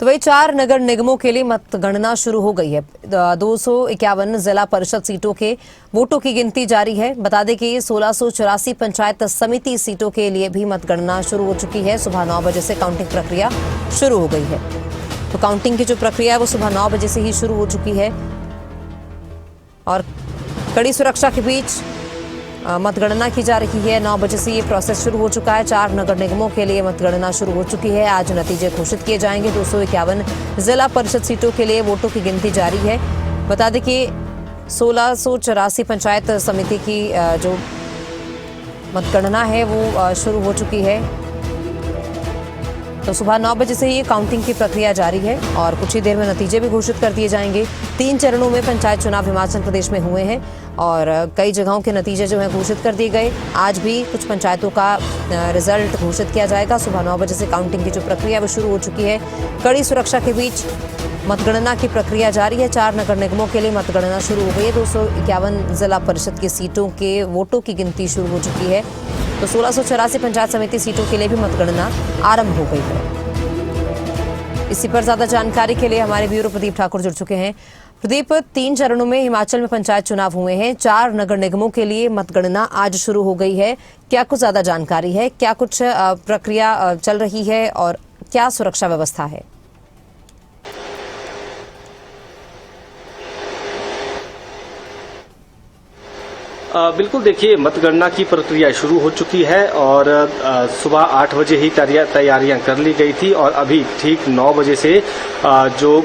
तो वही 4 नगर निगमों के लिए मतगणना शुरू हो गई है। 251 जिला परिषद सीटों के वोटों की गिनती जारी है। बता दें कि 1684 पंचायत समिति सीटों के लिए भी मतगणना शुरू हो चुकी है। सुबह 9 बजे से काउंटिंग प्रक्रिया शुरू हो गई है। तो काउंटिंग की जो प्रक्रिया है वो सुबह 9 बजे से ही शुरू हो चुकी है और कड़ी सुरक्षा के बीच मतगणना की जा रही है। 9 बजे से ये प्रोसेस शुरू हो चुका है। 4 नगर निगमों के लिए मतगणना शुरू हो चुकी है। आज नतीजे घोषित किए जाएंगे। 251 जिला परिषद सीटों के लिए वोटों की गिनती जारी है। बता दें कि 1684 पंचायत समिति की जो मतगणना है वो शुरू हो चुकी है। तो सुबह 9 बजे से ये काउंटिंग की प्रक्रिया जारी है और कुछ ही देर में नतीजे भी घोषित कर दिए जाएंगे। 3 चरणों में पंचायत चुनाव हिमाचल प्रदेश में हुए हैं और कई जगहों के नतीजे जो हैं घोषित कर दिए गए। आज भी कुछ पंचायतों का रिजल्ट घोषित किया जाएगा। सुबह 9 बजे से काउंटिंग की जो प्रक्रिया वो शुरू हो चुकी है। कड़ी सुरक्षा के बीच मतगणना की प्रक्रिया जारी है। 4 नगर निगमों के लिए मतगणना शुरू हो गई है। 251 जिला परिषद की सीटों के वोटों की गिनती शुरू हो चुकी है। तो 1684 पंचायत समिति सीटों के लिए भी मतगणना आरंभ हो गई है। इसी पर ज्यादा जानकारी के लिए हमारे ब्यूरो प्रदीप ठाकुर जुड़ चुके हैं। प्रदीप, 3 चरणों में हिमाचल में पंचायत चुनाव हुए हैं। 4 नगर निगमों के लिए मतगणना आज शुरू हो गई है। क्या कुछ ज्यादा जानकारी है? क्या कुछ प्रक्रिया चल रही है और क्या सुरक्षा व्यवस्था है? बिल्कुल, देखिए, मतगणना की प्रक्रिया शुरू हो चुकी है और सुबह 8 बजे ही तैयारियां कर ली गई थी और अभी ठीक 9 बजे से जो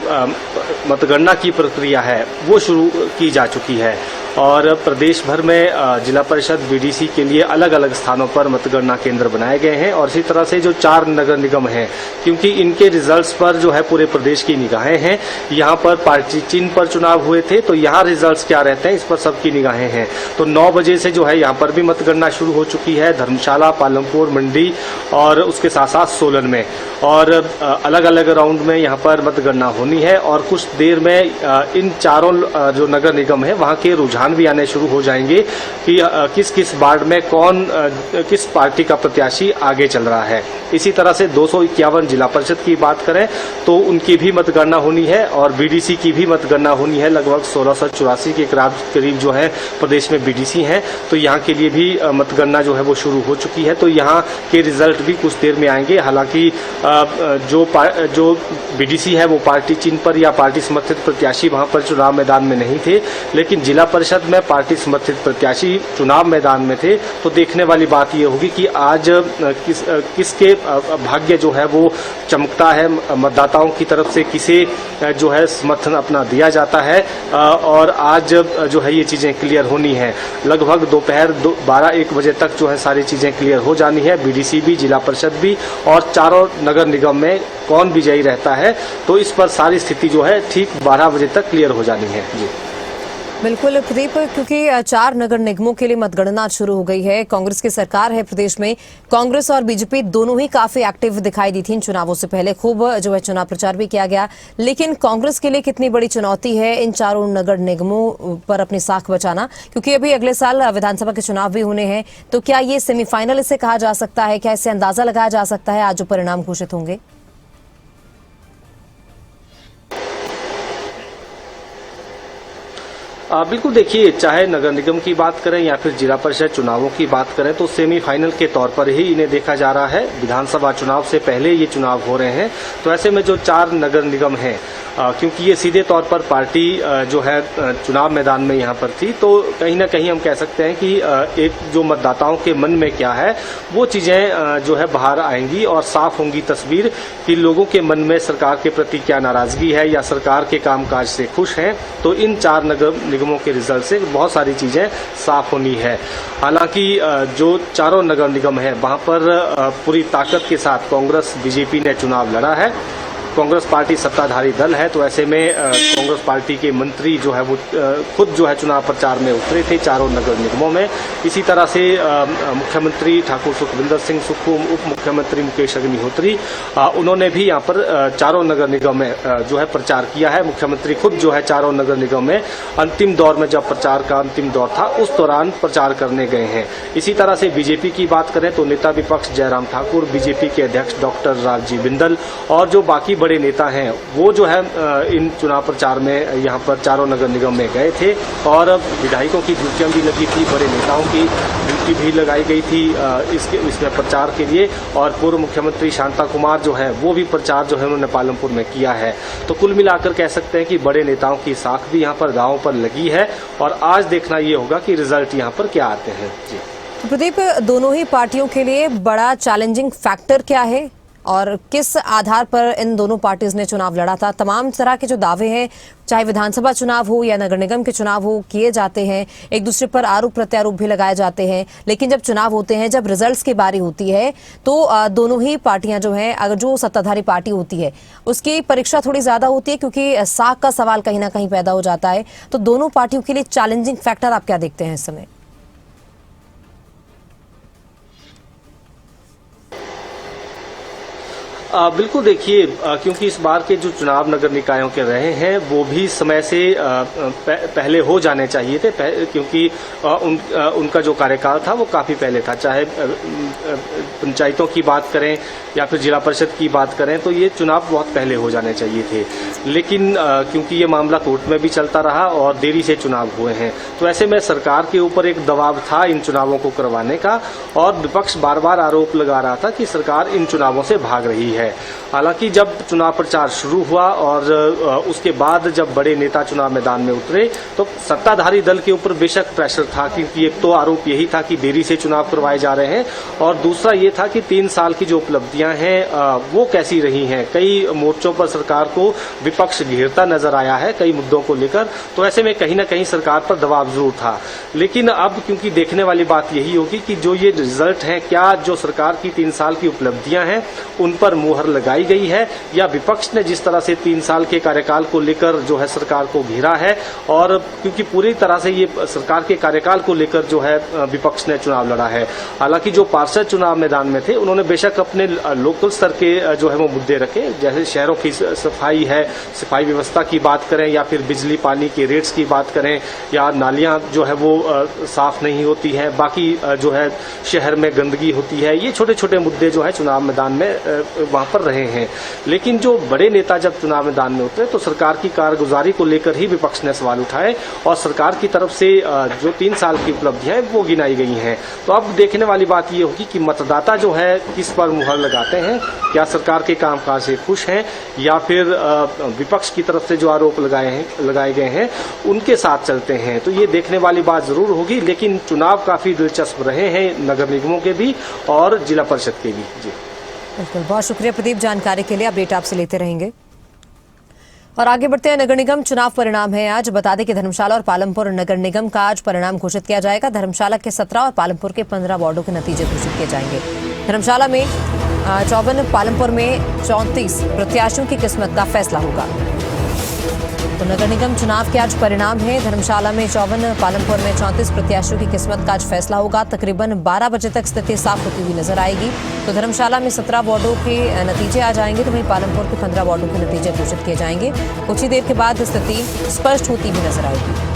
मतगणना की प्रक्रिया है वो शुरू की जा चुकी है और प्रदेश भर में जिला परिषद बीडीसी के लिए अलग अलग स्थानों पर मतगणना केंद्र बनाए गए हैं और इसी तरह से जो 4 नगर निगम हैं, क्योंकि इनके रिजल्ट्स पर जो है पूरे प्रदेश की निगाहें हैं। यहाँ पर पार्टी चिन्ह पर चुनाव हुए थे तो यहाँ रिजल्ट्स क्या रहते हैं इस पर सबकी निगाहें हैं। तो 9 बजे से जो है यहाँ पर भी मतगणना शुरू हो चुकी है। धर्मशाला, पालमपुर, मंडी और उसके साथ साथ सोलन में और अलग अलग राउंड में यहाँ पर मतगणना होनी है और कुछ देर में इन चारों जो नगर निगम है वहाँ के रुझान भी आने शुरू हो जाएंगे कि किस किस वार्ड में कौन किस पार्टी का प्रत्याशी आगे चल रहा है। इसी तरह से 251 जिला परिषद की बात करें तो उनकी भी मतगणना होनी है और बीडीसी की भी मतगणना होनी है। लगभग 1684 के करीब जो है प्रदेश में बीडीसी हैं, तो यहाँ के लिए भी मतगणना जो है वो शुरू हो चुकी है। तो यहाँ के रिजल्ट भी कुछ देर में आएंगे। हालांकि जो बीडीसी है वो पार्टी चिन्ह पर या पार्टी समर्थित प्रत्याशी वहां पर चुनाव मैदान में नहीं थे, लेकिन जिला परिषद में पार्टी समर्थित प्रत्याशी चुनाव मैदान में थे। तो देखने वाली बात ये होगी कि आज किसके भाग्य जो है वो चमकता है, मतदाताओं की तरफ से किसे जो है समर्थन अपना दिया जाता है और आज जो है ये चीजें क्लियर होनी है। लगभग दोपहर 12-1 बजे तक जो है सारी चीजें क्लियर हो जानी है। बीडीसी भी, जिला परिषद भी और चारों नगर निगम में कौन विजयी रहता है, तो इस पर सारी स्थिति जो है ठीक 12 बजे तक क्लियर हो जानी है। जी बिल्कुल प्रदीप, क्योंकि 4 नगर निगमों के लिए मतगणना शुरू हो गई है। कांग्रेस की सरकार है प्रदेश में। कांग्रेस और बीजेपी दोनों ही काफी एक्टिव दिखाई दी थी इन चुनावों से पहले। खूब जो है चुनाव प्रचार भी किया गया, लेकिन कांग्रेस के लिए कितनी बड़ी चुनौती है इन 4 नगर निगमों पर अपनी साख बचाना, क्योंकि अभी अगले साल विधानसभा के चुनाव भी होने हैं। तो क्या ये सेमीफाइनल इसे कहा जा सकता है? क्या इससे अंदाजा लगाया जा सकता है आज जो परिणाम घोषित होंगे? बिल्कुल, देखिए, चाहे नगर निगम की बात करें या फिर जिला परिषद चुनावों की बात करें तो सेमीफाइनल के तौर पर ही इन्हें देखा जा रहा है। विधानसभा चुनाव से पहले ये चुनाव हो रहे हैं। तो ऐसे में जो 4 नगर निगम हैं, क्योंकि ये सीधे तौर पर पार्टी जो है चुनाव मैदान में यहाँ पर थी, तो कहीं ना कहीं हम कह सकते हैं कि एक जो मतदाताओं के मन में क्या है वो चीजें जो है बाहर आएंगी और साफ होंगी तस्वीर कि लोगों के मन में सरकार के प्रति क्या नाराजगी है या सरकार के कामकाज से खुश हैं। तो इन 4 नगर निगमों के रिजल्ट से बहुत सारी चीजें साफ होनी है। हालांकि जो चारों नगर निगम है वहां पर पूरी ताकत के साथ कांग्रेस, बीजेपी ने चुनाव लड़ा है। कांग्रेस पार्टी सत्ताधारी दल है, तो ऐसे में कांग्रेस पार्टी के मंत्री जो है वो खुद जो है चुनाव प्रचार में उतरे थे चारों नगर निगमों में। इसी तरह से मुख्यमंत्री ठाकुर सुखविंदर सिंह सुक्खू, उप मुख्यमंत्री मुकेश अग्निहोत्री, उन्होंने भी यहाँ पर चारों नगर निगम में जो है प्रचार किया है। मुख्यमंत्री खुद जो है चारों नगर निगम में अंतिम दौर में, जब प्रचार का अंतिम दौर था, उस दौरान प्रचार करने गए हैं। इसी तरह से बीजेपी की बात करें तो नेता विपक्ष जयराम ठाकुर, बीजेपी के अध्यक्ष डॉक्टर राजीव बिंदल और जो बाकी बड़े नेता हैं वो जो है इन चुनाव प्रचार में यहाँ पर चारों नगर निगम में गए थे और विधायकों की ड्यूटियां भी लगी थी, बड़े नेताओं की ड्यूटी भी लगाई गई थी इसमें प्रचार के लिए। और पूर्व मुख्यमंत्री शांता कुमार जो है वो भी प्रचार जो है उन्होंने पालमपुर में किया है। तो कुल मिलाकर कह सकते हैं कि बड़े नेताओं की साख भी यहाँ पर गाँव पर लगी है और आज देखना ये होगा कि रिजल्ट यहाँ पर क्या आते हैं। जी प्रदीप, दोनों ही पार्टियों के लिए बड़ा चैलेंजिंग फैक्टर क्या है और किस आधार पर इन दोनों पार्टीज ने चुनाव लड़ा था? तमाम तरह के जो दावे हैं, चाहे विधानसभा चुनाव हो या नगर निगम के चुनाव हो, किए जाते हैं, एक दूसरे पर आरोप प्रत्यारोप भी लगाए जाते हैं, लेकिन जब चुनाव होते हैं, जब रिजल्ट्स की बारी होती है तो दोनों ही पार्टियां जो हैं, अगर जो सत्ताधारी पार्टी होती है उसकी परीक्षा थोड़ी ज्यादा होती है क्योंकि साख का सवाल कहीं ना कहीं पैदा हो जाता है। तो दोनों पार्टियों के लिए चैलेंजिंग फैक्टर आप क्या देखते हैं इस समय? बिल्कुल देखिए, क्योंकि इस बार के जो चुनाव नगर निकायों के रहे हैं वो भी समय से पहले हो जाने चाहिए थे, क्योंकि उनका जो कार्यकाल था वो काफी पहले था। चाहे पंचायतों की बात करें या फिर जिला परिषद की बात करें तो ये चुनाव बहुत पहले हो जाने चाहिए थे, लेकिन क्योंकि ये मामला कोर्ट में भी चलता रहा और देरी से चुनाव हुए हैं, तो ऐसे में सरकार के ऊपर एक दबाव था इन चुनावों को करवाने का और विपक्ष बार बार आरोप लगा रहा था कि सरकार इन चुनावों से भाग रही है। हालांकि जब चुनाव प्रचार शुरू हुआ और उसके बाद जब बड़े नेता चुनाव मैदान में उतरे तो सत्ताधारी दल के ऊपर बेशक प्रेशर था, क्योंकि एक तो आरोप यही था कि देरी से चुनाव करवाए जा रहे हैं और दूसरा ये था कि 3 साल की जो उपलब्धियां हैं वो कैसी रही हैं। कई मोर्चों पर सरकार को विपक्ष घेरता नजर आया है कई मुद्दों को लेकर, तो ऐसे में कहीं ना कहीं सरकार पर दबाव जरूर था। लेकिन अब क्योंकि देखने वाली बात यही होगी कि जो ये रिजल्ट है, क्या जो सरकार की 3 साल की उपलब्धियां हैं उन पर मुहर लगाई गई है या विपक्ष ने जिस तरह से 3 साल के कार्यकाल को लेकर जो है सरकार को घेरा है, और क्योंकि पूरी तरह से ये सरकार के कार्यकाल को लेकर जो है विपक्ष ने चुनाव लड़ा है। हालांकि जो पार्षद चुनाव मैदान में थे उन्होंने बेशक अपने लोकल स्तर के जो है वो मुद्दे रखे, जैसे शहरों की सफाई है, सफाई व्यवस्था की बात करें या फिर बिजली पानी के रेट्स की बात करें या नालियां जो है वो साफ नहीं होती है, बाकी जो है शहर में गंदगी होती है, ये छोटे छोटे मुद्दे जो है चुनाव मैदान में वहां पर रहे हैं। लेकिन जो बड़े नेता जब चुनाव मैदान में उतरे तो सरकार की कारगुजारी को लेकर ही विपक्ष ने सवाल उठाए और सरकार की तरफ से जो 3 साल की उपलब्धियां वो गिनाई गई हैं। तो अब देखने वाली बात ये होगी कि मतदाता जो है किस पर मुहर लगाते हैं, क्या सरकार के कामकाज से खुश हैं या फिर विपक्ष की तरफ से जो आरोप लगाए गए हैं उनके साथ चलते हैं। तो ये देखने वाली बात जरूर होगी, लेकिन चुनाव काफी दिलचस्प रहे हैं नगर निगमों के भी और जिला परिषद के भी। जी बिल्कुल, बहुत शुक्रिया प्रदीप जानकारी के लिए। अपडेट आपसे लेते रहेंगे और आगे बढ़ते हैं। नगर निगम चुनाव परिणाम है आज। बता दें कि धर्मशाला और पालमपुर नगर निगम का आज परिणाम घोषित किया जाएगा। धर्मशाला के 17 और पालमपुर के 15 वार्डों के नतीजे घोषित किए जाएंगे। धर्मशाला में 54, पालमपुर में 34 प्रत्याशियों की किस्मत का फैसला होगा। तो नगर निगम चुनाव के आज परिणाम है। धर्मशाला में 54, पालमपुर में 34 प्रत्याशियों की किस्मत का आज फैसला होगा। तकरीबन 12 बजे तक स्थिति साफ होती हुई नजर आएगी। तो धर्मशाला में 17 वार्डों के नतीजे आ जाएंगे, तो वहीं पालमपुर के 15 वार्डों के नतीजे घोषित किए जाएंगे। कुछ ही देर के बाद स्थिति स्पष्ट होती हुई नजर आएगी।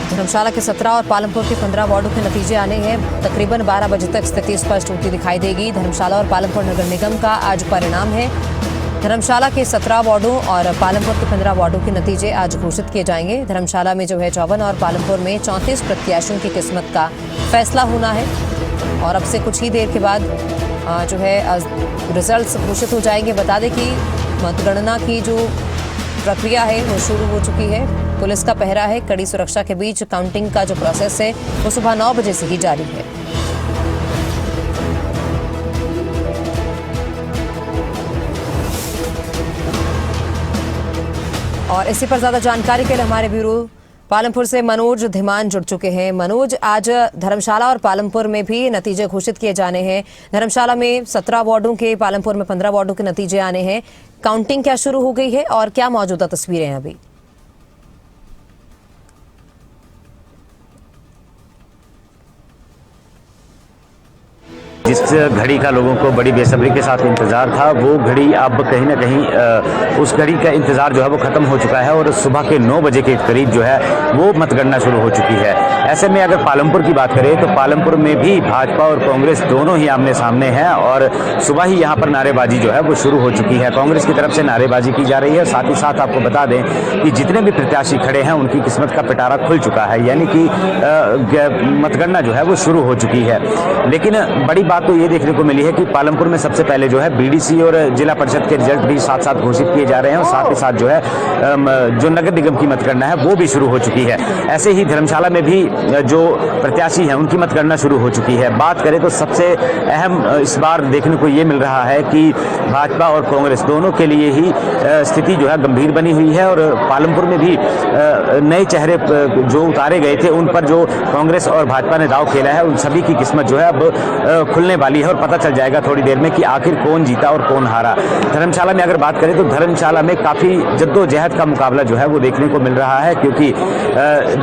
धर्मशाला के 17 और पालमपुर के 15 वार्डों के नतीजे आने हैं। तकरीबन 12 बजे तक स्थिति स्पष्ट होती दिखाई देगी। धर्मशाला और पालमपुर नगर निगम का आज परिणाम है। धर्मशाला के 17 वार्डों और पालमपुर के 15 वार्डों के नतीजे आज घोषित किए जाएंगे। धर्मशाला में जो है 54 और पालमपुर में 34 प्रत्याशियों की किस्मत का फैसला होना है और अब से कुछ ही देर के बाद जो है रिजल्ट्स घोषित हो जाएंगे। बता दें कि मतगणना की जो प्रक्रिया है वो शुरू हो चुकी है। पुलिस का पहरा है। कड़ी सुरक्षा के बीच काउंटिंग का जो प्रोसेस है वो सुबह 9 बजे से ही जारी है। और इसी पर ज्यादा जानकारी के लिए हमारे ब्यूरो पालमपुर से मनोज धीमान जुड़ चुके हैं। मनोज, आज धर्मशाला और पालमपुर में भी नतीजे घोषित किए जाने हैं। धर्मशाला में 17 वार्डों के, पालमपुर में 15 वार्डों के नतीजे आने हैं। काउंटिंग क्या शुरू हो गई है और क्या मौजूदा तस्वीरें हैं अभी? जिस घड़ी का लोगों को बड़ी बेसब्री के साथ इंतज़ार था, वो घड़ी अब कहीं ना कहीं उस घड़ी का इंतज़ार जो है वो ख़त्म हो चुका है और सुबह के 9 बजे के करीब जो है वो मतगणना शुरू हो चुकी है। ऐसे में अगर पालमपुर की बात करें तो पालमपुर में भी भाजपा और कांग्रेस दोनों ही आमने सामने हैं और सुबह ही यहाँ पर नारेबाजी जो है वो शुरू हो चुकी है। कांग्रेस की तरफ से नारेबाजी की जा रही है। साथ ही साथ आपको बता दें कि जितने भी प्रत्याशी खड़े हैं उनकी किस्मत का पिटारा खुल चुका है, यानी कि मतगणना जो है वो शुरू हो चुकी है। लेकिन बड़ी बात तो ये देखने को मिली है कि पालमपुर में सबसे पहले जो है बीडीसी और जिला परिषद के रिजल्ट भी साथ साथ घोषित किए जा रहे हैं और साथ ही साथ जो है जो नगर निगम की मतगणना है वो भी शुरू हो चुकी है। ऐसे ही धर्मशाला में भी जो प्रत्याशी हैं उनकी मतगणना शुरू हो चुकी है। बात करें तो सबसे अहम इस बार देखने को ये मिल रहा है कि भाजपा और कांग्रेस दोनों के लिए ही स्थिति जो है गंभीर बनी हुई है और पालमपुर में भी नए चेहरे जो उतारे गए थे उन पर जो कांग्रेस और भाजपा ने दांव खेला है उन सभी की किस्मत जो है अब खुलने वाली है और पता चल जाएगा थोड़ी देर में कि आखिर कौन जीता और कौन हारा। धर्मशाला में अगर बात करें तो धर्मशाला में काफ़ी जद्दोजहद का मुकाबला जो है वो देखने को मिल रहा है, क्योंकि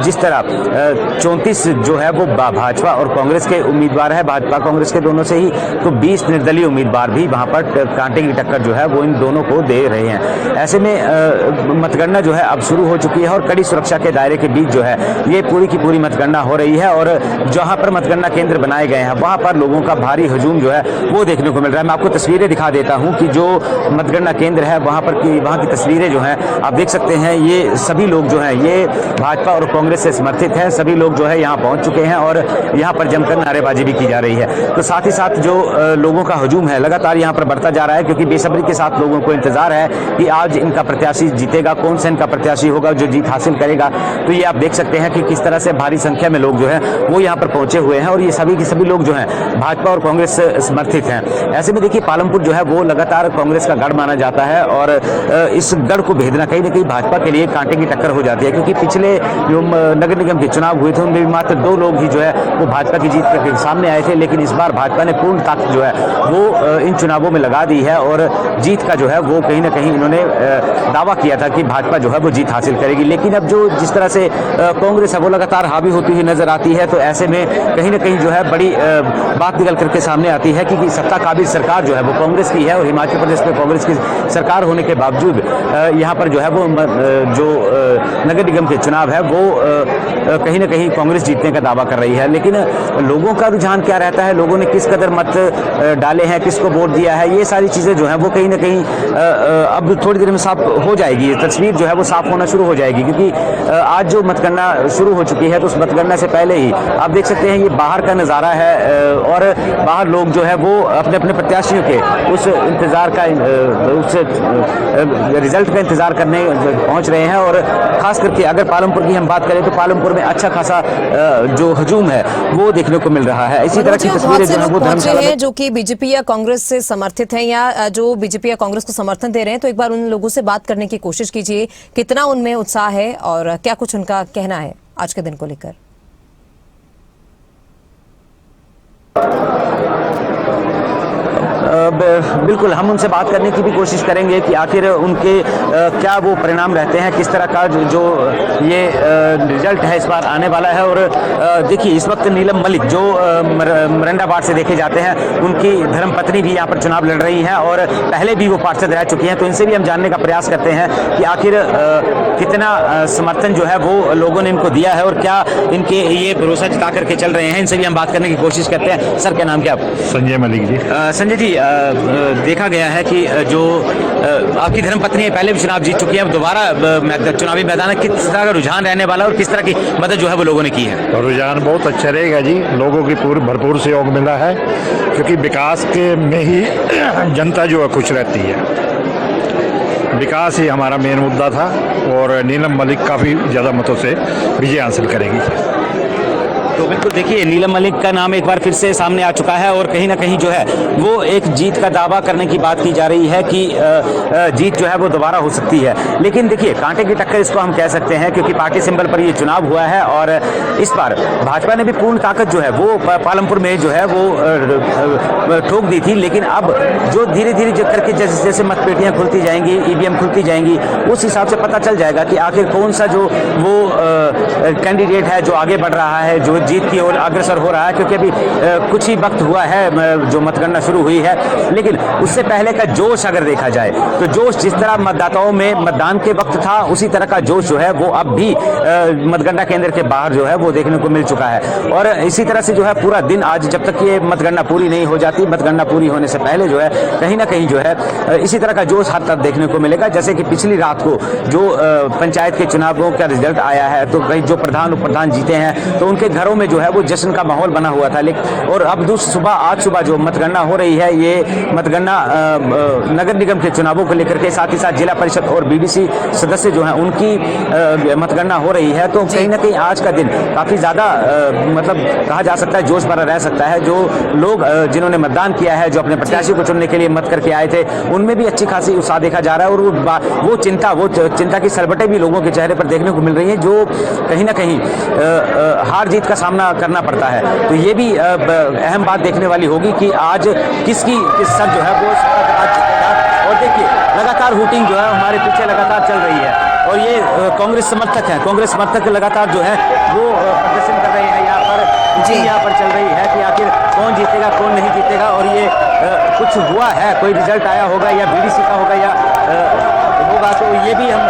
जिस तरह 34 जो है वो भाजपा और कांग्रेस के उम्मीदवार है, भाजपा कांग्रेस के दोनों से ही, तो 20 निर्दलीय उम्मीदवार भी वहाँ पर कांटे की टक्कर जो है वो इन दोनों को दे रहे हैं। ऐसे में मतगणना जो है अब शुरू हो चुकी है और कड़ी सुरक्षा के दायरे के बीच जो है ये पूरी की पूरी मतगणना हो रही है और जहाँ पर मतगणना केंद्र बनाए गए हैं वहाँ पर लोगों का भारी हजूम जो है वो देखने को मिल रहा है। मैं आपको तस्वीरें दिखा देता हूँ कि जो मतगणना केंद्र है वहाँ की तस्वीरें जो हैं आप देख सकते हैं। ये सभी लोग जो हैं ये भाजपा और कांग्रेस से समर्थित हैं, सभी लोग जो है यहाँ पहुँच चुके हैं और यहाँ पर जमकर नारेबाजी भी की जा रही है। तो साथ ही साथ जो लोगों का हजूम है लगातार यहाँ पर बढ़ता जा रहा है, क्योंकि बेसब्री के साथ लोगों को इंतजार है कि आज इनका प्रत्याशी जीतेगा, कौन सा इनका प्रत्याशी होगा जो जीत हासिल करेगा। तो ये आप देख सकते हैं कि किस तरह से भारी संख्या में लोग जो है वो यहाँ पर पहुंचे हुए हैं और ये सभी के सभी लोग जो हैं भाजपा और कांग्रेस से समर्थित हैं। ऐसे में देखिए पालमपुर जो है वो लगातार कांग्रेस का गढ़ माना जाता है और इस गढ़ को भेदना कहीं ना कहीं भाजपा के लिए कांटे की टक्कर हो जाती है, क्योंकि पिछले जो नगर निगम के चुनाव हुए थे उनमें भी मात्र 2 लोग ही जो है वो भाजपा की जीत के सामने आए थे, लेकिन इस बार भाजपा ने पूर्ण ताकत जो है वो इन चुनावों में लगा दी है और जीत का जो है वो कहीं ना कहीं इन्होंने दावा किया था कि भाजपा जो है वो जीत हासिल करेगी। लेकिन अब जो जिस तरह से कांग्रेस है वो लगातार हावी होती हुई नजर आती है, तो ऐसे में कहीं ना कहीं जो है बड़ी बात निकल करके सामने आती है कि सत्ता काबिज सरकार जो है वो कांग्रेस की है और हिमाचल प्रदेश में कांग्रेस की सरकार होने के बावजूद यहाँ पर जो है वो जो नगर निगम के चुनाव है वो कहीं ना कहीं कांग्रेस जीतने का दावा कर रही है। लेकिन लोगों का रुझान क्या रहता है, लोगों ने किस कदर मत डाले हैं, किसको वोट दिया है, ये सारी चीज़ें जो है वो कहीं ना कहीं अब थोड़ी देर में साफ हो जाएगी। ये तस्वीर जो है वो साफ होना शुरू हो जाएगी, क्योंकि आज जो मतगणना शुरू हो चुकी है तो उस मतगणना से पहले ही आप देख सकते हैं ये बाहर का नज़ारा है और बाहर लोग जो है वो अपने अपने प्रत्याशियों के उस इंतज़ार का उस रिजल्ट का इंतज़ार करने पहुंच रहे हैं। और खास करके अगर पालमपुर की हम बात करें तो पालमपुर में अच्छा खासा जो हजूम है वो देखने को मिल रहा है। इसी तरह की तस्वीरें जो है वो धर्मशाला में जो कि बीजेपी या कांग्रेस से समर्थित हैं या जो बीजेपी या कांग्रेस को समर्थन दे रहे हैं, तो एक बार उन लोगों से बात करने की कोशिश कीजिए, कितना उनमें उत्साह है और क्या कुछ उनका कहना है आज के दिन को लेकर। बिल्कुल हम उनसे बात करने की भी कोशिश करेंगे कि आखिर उनके क्या वो परिणाम रहते हैं, किस तरह का जो ये रिजल्ट है इस बार आने वाला है। और देखिए इस वक्त नीलम मलिक जो मरंडा वार्ड से देखे जाते हैं उनकी धर्मपत्नी भी यहाँ पर चुनाव लड़ रही हैं और पहले भी वो पार्षद रह चुकी हैं, तो इनसे भी हम जानने का प्रयास करते हैं कि आखिर कितना समर्थन जो है वो लोगों ने इनको दिया है और क्या इनके ये भरोसा जता करके चल रहे हैं। इनसे भी हम बात करने की कोशिश करते हैं। सर क्या नाम क्या आप? संजय मलिक जी। संजय जी देखा गया है कि जो आपकी धर्मपत्नी पहले भी चुनाव जीत चुकी है, अब दोबारा चुनावी मैदान में किस तरह का रुझान रहने वाला और किस तरह की मदद जो है वो लोगों ने की है? रुझान बहुत अच्छा रहेगा जी, लोगों की भरपूर सहयोग मिला है, क्योंकि विकास के में ही जनता जो है खुश रहती है। विकास ही हमारा मेन मुद्दा था और नीलम मलिक काफ़ी ज़्यादा मतों से विजय हासिल करेंगी। तो बिल्कुल देखिए नीलम मलिक का नाम एक बार फिर से सामने आ चुका है और कहीं ना कहीं जो है वो एक जीत का दावा करने की बात की जा रही है कि जीत जो है वो दोबारा हो सकती है। लेकिन देखिए कांटे की टक्कर इसको हम कह सकते हैं, क्योंकि पार्टी सिंबल पर ये चुनाव हुआ है और इस बार भाजपा ने भी पूर्ण ताकत जो है वो पालमपुर में जो है वो ठोक दी थी। लेकिन अब जो धीरे धीरे जो करके जैसे जैसे मतपेटियाँ खुलती जाएंगी, ईवीएम खुलती जाएंगी, उस हिसाब से पता चल जाएगा कि आखिर कौन सा जो वो कैंडिडेट है जो आगे बढ़ रहा है, जो जीत की ओर अग्रसर हो रहा है, क्योंकि अभी कुछ ही वक्त हुआ है जो मतगणना शुरू हुई है। लेकिन उससे पहले का जोश अगर देखा जाए तो जोश जिस तरह मतदाताओं में मतदान के वक्त था, उसी तरह का जोश जो है वो अब भी मतगणना केंद्र के बाहर जो है वो देखने को मिल चुका है। और इसी तरह से जो है पूरा दिन आज, जब तक ये मतगणना पूरी नहीं हो जाती, मतगणना पूरी होने से पहले जो है कहीं ना कहीं जो है इसी तरह का जोश हर तरफ देखने को मिलेगा। जैसे कि पिछली रात को जो पंचायत के चुनावों का रिजल्ट आया है, तो कई जो प्रधान उप प्रधान जीते हैं तो उनके घरों में जो है वो जश्न का माहौल बना हुआ था। लेकिन और अब आज सुबह जो मतगणना हो रही है, ये मतगणना नगर निगम के चुनावों को लेकर के, साथ ही साथ जिला परिषद और बीडीसी सदस्य जो हैं उनकी मतगणना हो रही है। तो कहीं ना कहीं आज का दिन काफी ज्यादा मतलब कहा जा सकता है जोश भरा रह सकता है। जो लोग जिन्होंने मतदान किया है, जो अपने प्रत्याशी को चुनने के लिए मत करके आए थे, उनमें भी अच्छी खासी उत्साह देखा जा रहा है। और वो चिंता की सरबटें भी लोगों के चेहरे पर देखने को मिल रही है, जो कहीं ना कहीं हार जीत का सामना करना पड़ता है। तो ये भी अहम बात देखने वाली होगी कि आज किस सर जो है वो आज जीतेगा। और देखिए लगातार हूटिंग जो है हमारे पीछे लगातार चल रही है, और ये कांग्रेस समर्थक हैं, कांग्रेस समर्थक लगातार जो है वो प्रदर्शन कर रहे हैं। यहाँ पर चल रही है कि आखिर कौन जीतेगा कौन नहीं जीतेगा। और ये कुछ हुआ है, कोई रिजल्ट आया होगा या बीडीसी का होगा या होगा, तो ये भी हम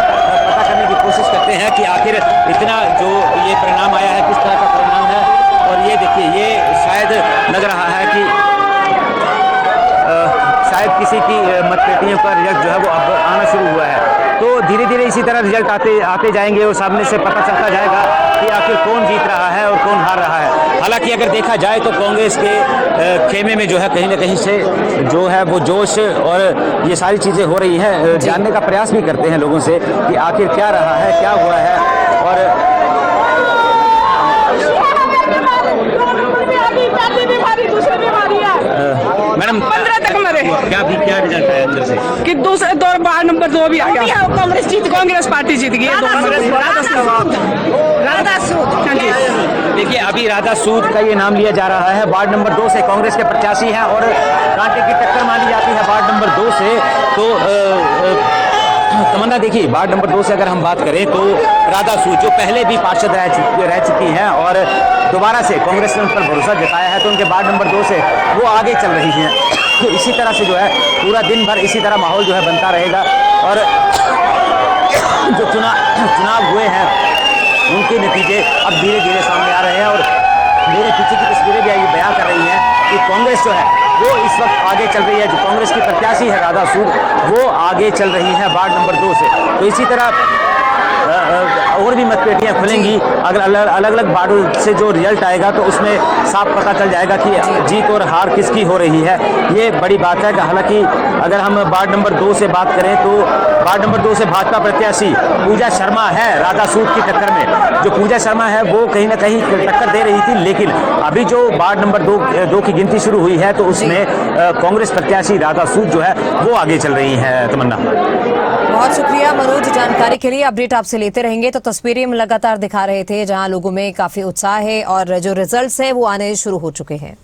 पता करने की कोशिश करते हैं कि आखिर इतना जो ये परिणाम आया है किस तरह का परिणाम है। और ये देखिए, ये शायद लग रहा है कि शायद किसी की मतपेटियों का रिजल्ट जो है वो अब आना शुरू हुआ है। तो धीरे धीरे इसी तरह रिजल्ट आते जाएंगे और सामने से पता चलता जाएगा कि आखिर कौन जीत रहा है और कौन हार रहा है। हालांकि अगर देखा जाए तो कांग्रेस के खेमे में जो है कहीं ना कहीं से जो है वो जोश और ये सारी चीज़ें हो रही हैं। जानने का प्रयास भी करते हैं लोगों से कि आखिर क्या रहा है, क्या हुआ है। और मैडम 15 तक मरे, क्या रिजल्ट आया अंदर से कि दूसरे दौर बार नंबर 2 भी आ गया। कांग्रेस पार्टी जीत गई। राधा सूद। देखिए, अभी राधा सूद का ये नाम लिया जा रहा है, वार्ड नंबर 2 से कांग्रेस के प्रत्याशी हैं और कांटे की टक्कर मानी जाती है वार्ड नंबर 2 से। तो तमन्ना देखिए, वार्ड नंबर 2 से अगर हम बात करें तो राधा सूद जो पहले भी पार्षद रह चुकी हैं और दोबारा से कांग्रेस ने उन पर भरोसा जताया है, तो उनके वार्ड नंबर 2 से वो आगे चल रही हैं। तो इसी तरह से जो है पूरा दिन भर इसी तरह माहौल जो है बनता रहेगा। और जो चुनाव हुए हैं उनके नतीजे अब धीरे धीरे सामने आ रहे हैं। और मेरे पीछे की तस्वीरें भी ये बयां कर रही हैं कि कांग्रेस जो है वो इस वक्त आगे चल रही है। जो कांग्रेस की प्रत्याशी है राधा सूद, वो आगे चल रही है वार्ड नंबर 2 से। तो इसी तरह और भी मतपेटियां खुलेंगी। अगर अलग अलग वार्डों से जो रिजल्ट आएगा तो उसमें साफ पता चल जाएगा कि जीत और हार किसकी हो रही है। ये बड़ी बात है। हालांकि अगर हम वार्ड नंबर 2 से बात करें तो वार्ड नंबर 2 से भाजपा प्रत्याशी पूजा शर्मा है राधा सूद की टक्कर में। जो पूजा शर्मा है वो कहीं ना कहीं टक्कर दे रही थी, लेकिन अभी जो वार्ड नंबर 2 की गिनती शुरू हुई है तो उसमें कांग्रेस प्रत्याशी राधा सूद जो है वो आगे चल रही है। तमन्ना, बहुत शुक्रिया मनोज जानकारी के लिए। अपडेट आपसे लेते रहेंगे। तो तस्वीरें हम लगातार दिखा रहे थे जहां लोगों में काफी उत्साह है और जो रिजल्ट्स हैं वो आने शुरू हो चुके हैं।